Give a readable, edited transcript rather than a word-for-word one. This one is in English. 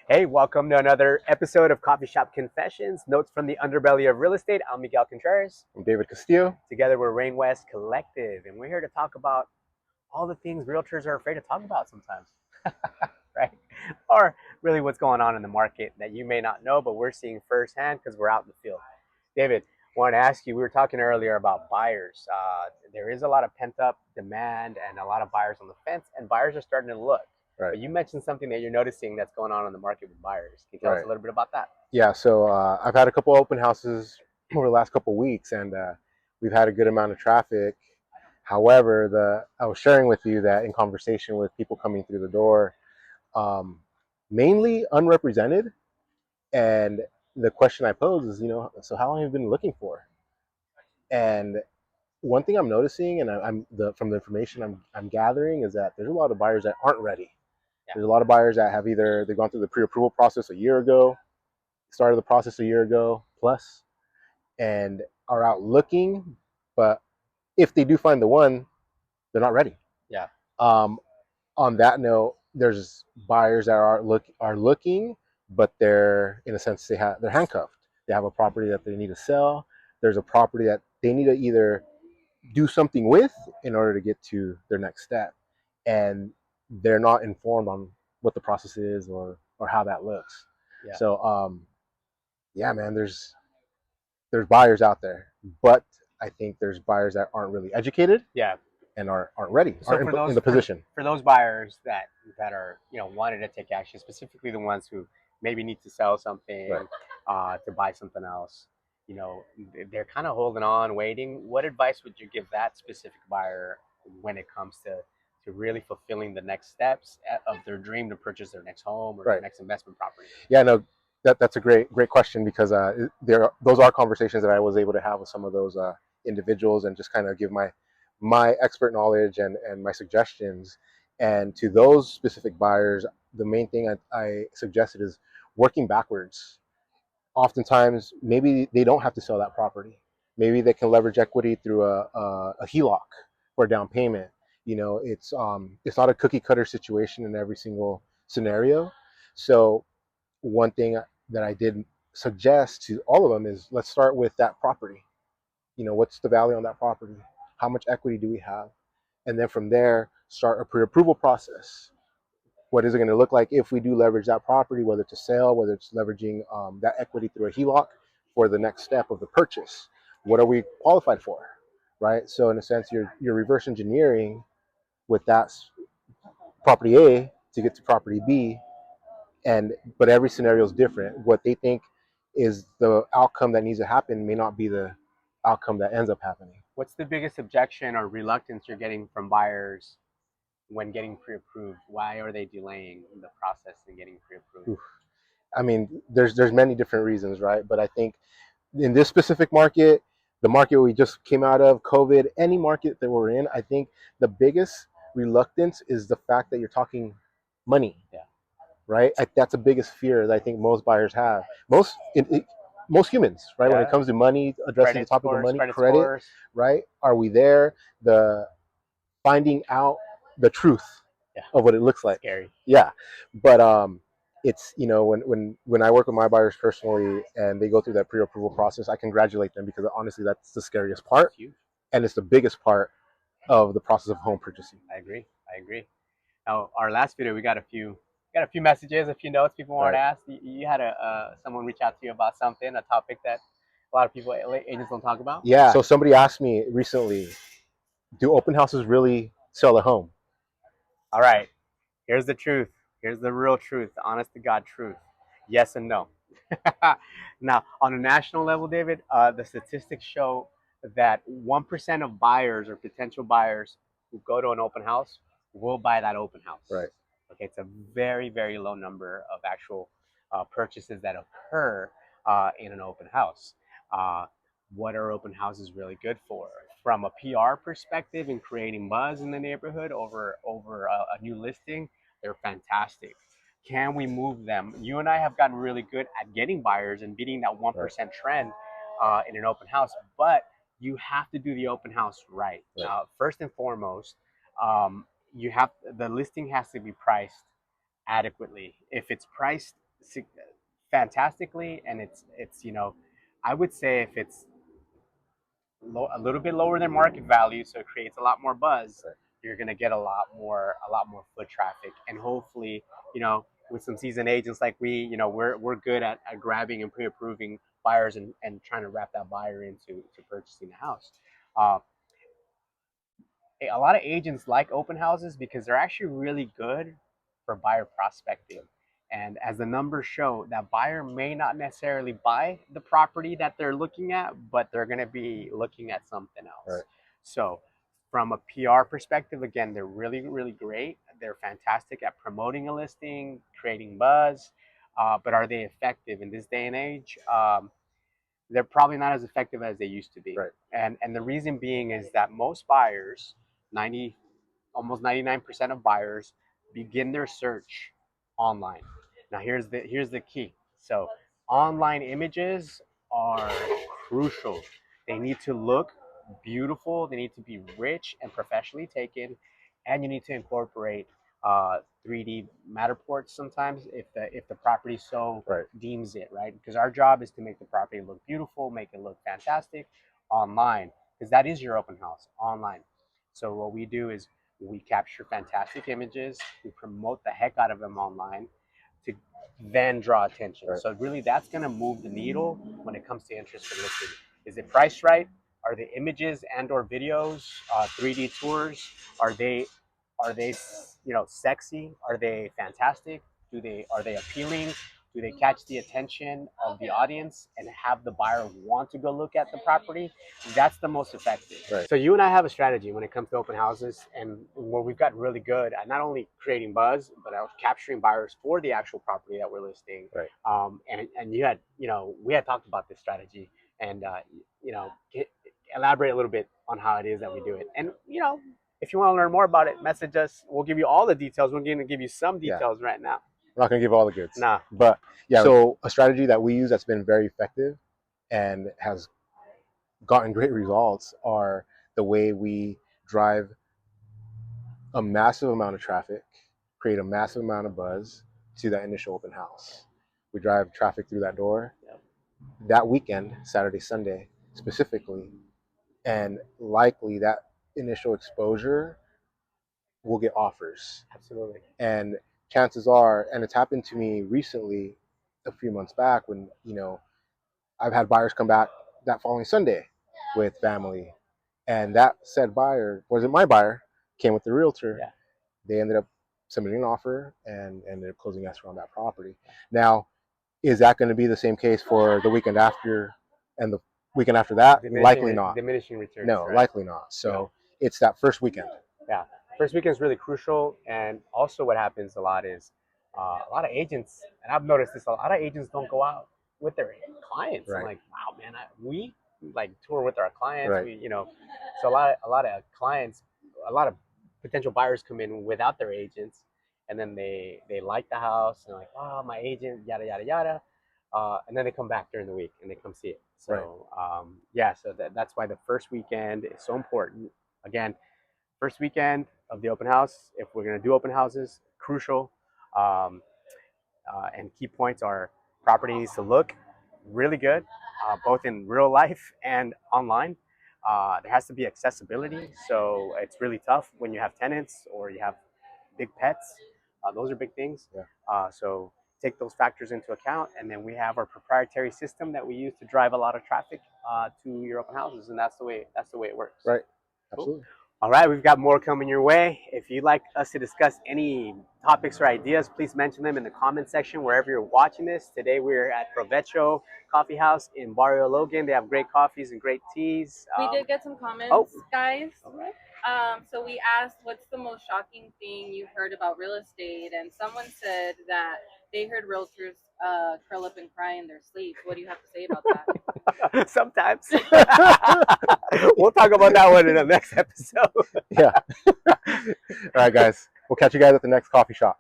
Hey, welcome to another episode of Coffee Shop Confessions, notes from the underbelly of real estate. I'm Miguel Contreras. I'm David Castillo. Together we're Rain West Collective, and we're here to talk about all the things realtors are afraid to talk about sometimes, right? Or really what's going on in the market that you may not know, but we're seeing firsthand because we're out in the field. David, I wanted to ask you, we were talking earlier about buyers. There is a lot of pent up demand and a lot of buyers on the fence, and buyers are starting to look. Right, But you mentioned something that you're noticing that's going on in the market with buyers. Can you tell us right. a little bit about that? Yeah, so I've had a couple open houses over the last couple of weeks, and we've had a good amount of traffic. However, I was sharing with you that in conversation with people coming through the door, um, mainly unrepresented, and the question I pose is, so how long have you been looking for? And one thing I'm noticing, and from the information I'm gathering, is that there's a lot of buyers that aren't ready. Yeah. There's a lot of buyers that have either they've gone through the pre-approval process a year ago, started the process a year ago plus, and are out looking, but if they do find the one, they're not ready. Yeah. Um, on that note, there's buyers that are looking, but they're in a sense they're handcuffed. They have a property that they need to sell. There's a property that they need to either do something with in order to get to their next step, and they're not informed on what the process is or how that looks. Yeah. So yeah, man, there's buyers out there, but I think there's buyers that aren't really educated Yeah. and aren't ready, So aren't for those in the position. for those buyers that are wanting to take action, specifically the ones who maybe need to sell something, Right. to buy something else, they're kind of holding on, waiting. What advice would you give that specific buyer when it comes to really fulfilling the next steps of their dream to purchase their next home or their Right. next investment property? Yeah, no, that's a great question, because those are conversations that I was able to have with some of those individuals, and just kind of give my expert knowledge and my suggestions. And to those specific buyers, the main thing I suggested is working backwards. Oftentimes, maybe they don't have to sell that property. Maybe they can leverage equity through a HELOC for a down payment. It's not a cookie cutter situation in every single scenario. So one thing that I did suggest to all of them is, let's start with that property. What's the value on that property? How much equity do we have? And then from there, start a pre-approval process. What is it going to look like if we do leverage that property, whether it's a sale, whether it's leveraging that equity through a HELOC for the next step of the purchase? What are we qualified for, right? So in a sense, you're reverse engineering with that property A to get to property B, but every scenario is different. What they think is the outcome that needs to happen may not be the outcome that ends up happening. What's the biggest objection or reluctance you're getting from buyers when getting pre-approved? Why are they delaying the process and getting pre-approved? Oof. I mean, there's many different reasons, right? But I think in this specific market, the market we just came out of, COVID, any market that we're in, I think the biggest reluctance is the fact that you're talking money. Yeah. Right? That's the biggest fear that I think most buyers have. Most humans, right? When it comes to money, addressing the topic of money, credit, right? Are we there? The finding out the truth of what it looks like. Scary. Yeah, but it's when I work with my buyers personally and they go through that pre-approval process, I congratulate them, because honestly, that's the scariest part, and it's the biggest part of the process of home purchasing. I agree. Now, our last video, we got a few messages, a few notes people wanted to ask. You had someone reach out to you about something, a topic that a lot of people, agents, don't talk about. Yeah. So somebody asked me recently, do open houses really sell a home? All right. Here's the truth. Here's the real truth, the honest to God truth. Yes and no. Now, on a national level, David, the statistics show that 1% of buyers or potential buyers who go to an open house will buy that open house. Right. Okay, it's a very, very low number of actual purchases that occur in an open house. What are open houses really good for? From a PR perspective and creating buzz in the neighborhood over a new listing, they're fantastic. Can we move them? You and I have gotten really good at getting buyers and beating that 1% trend in an open house, but you have to do the open house right. First and foremost, the listing has to be priced adequately. If it's priced fantastically, and it's I would say if it's a little bit lower than market value, so it creates a lot more buzz. Right. You're gonna get a lot more foot traffic, and hopefully, with some seasoned agents like we're good at grabbing and pre-approving buyers and trying to wrap that buyer into purchasing the house. Uh, a lot of agents like open houses because they're actually really good for buyer prospecting. And as the numbers show, that buyer may not necessarily buy the property that they're looking at, but they're going to be looking at something else. Right. So, from a PR perspective, again, they're really, really great. They're fantastic at promoting a listing, creating buzz. But are they effective in this day and age? They're probably not as effective as they used to be. Right. And the reason being is that most buyers, 90 almost 99% of buyers begin their search online. Now here's the key. So online images are crucial. They need to look beautiful, they need to be rich and professionally taken, and you need to incorporate 3D Matterports sometimes if the property so Right. deems it, right? Because our job is to make the property look beautiful, make it look fantastic online, because that is your open house online. So what we do is we capture fantastic images, we promote the heck out of them online to then draw attention. Right. So really that's going to move the needle when it comes to interest in listing. Is it priced right? Are the images and or videos, 3D tours, are they sexy? Are they fantastic? Are they appealing? Do they catch the attention of the audience and have the buyer want to go look at the property? That's the most effective. Right. So you and I have a strategy when it comes to open houses, and where we've gotten really good at not only creating buzz, but capturing buyers for the actual property that we're listing. Right. And you had, we had talked about this strategy, and elaborate a little bit on how it is that we do it. And if you want to learn more about it, message us. We'll give you all the details. We're going to give you some details right now. We're not going to give all the goods. Nah. But yeah, so a strategy that we use that's been very effective and has gotten great results are the way we drive a massive amount of traffic, create a massive amount of buzz to that initial open house. We drive traffic through that door that weekend, Saturday, Sunday specifically, and likely that initial exposure will get offers. Absolutely. And chances are, and it's happened to me recently, a few months back, when I've had buyers come back that following Sunday with family, and that said buyer wasn't my buyer, came with the realtor. Yeah. They ended up submitting an offer and ended up closing escrow on that property. Now, is that going to be the same case for the weekend after and the weekend after that? Likely not. Diminishing returns. No, right? Likely not. So it's that first weekend. Yeah. First weekend is really crucial. And also what happens a lot is a lot of agents, and I've noticed this, a lot of agents don't go out with their clients. Right. I'm like, wow, man, we like tour with our clients. Right. So a lot of clients, a lot of potential buyers come in without their agents, and then they like the house and they're like, oh, my agent, yada yada yada, and then they come back during the week and they come see it. So so that's why the first weekend is so important. Again, first weekend of the open house, if we're going to do open houses, crucial. And key points are property needs to look really good, both in real life and online. There has to be accessibility, so it's really tough when you have tenants or you have big pets. Those are big things. Yeah. So take those factors into account, and then we have our proprietary system that we use to drive a lot of traffic to your open houses, and that's the way it works. Right. Cool. Absolutely. All right, we've got more coming your way. If you'd like us to discuss any topics or ideas, please mention them in the comment section wherever you're watching this. Today we're at Provecho Coffee House in Barrio Logan. They have great coffees and great teas. We did get some comments, guys. Okay. So we asked, what's the most shocking thing you've heard about real estate? And someone said that they heard realtors curl up and cry in their sleep. What do you have to say about that? Sometimes. We'll talk about that one in the next episode. Yeah. All right, guys. We'll catch you guys at the next coffee shop.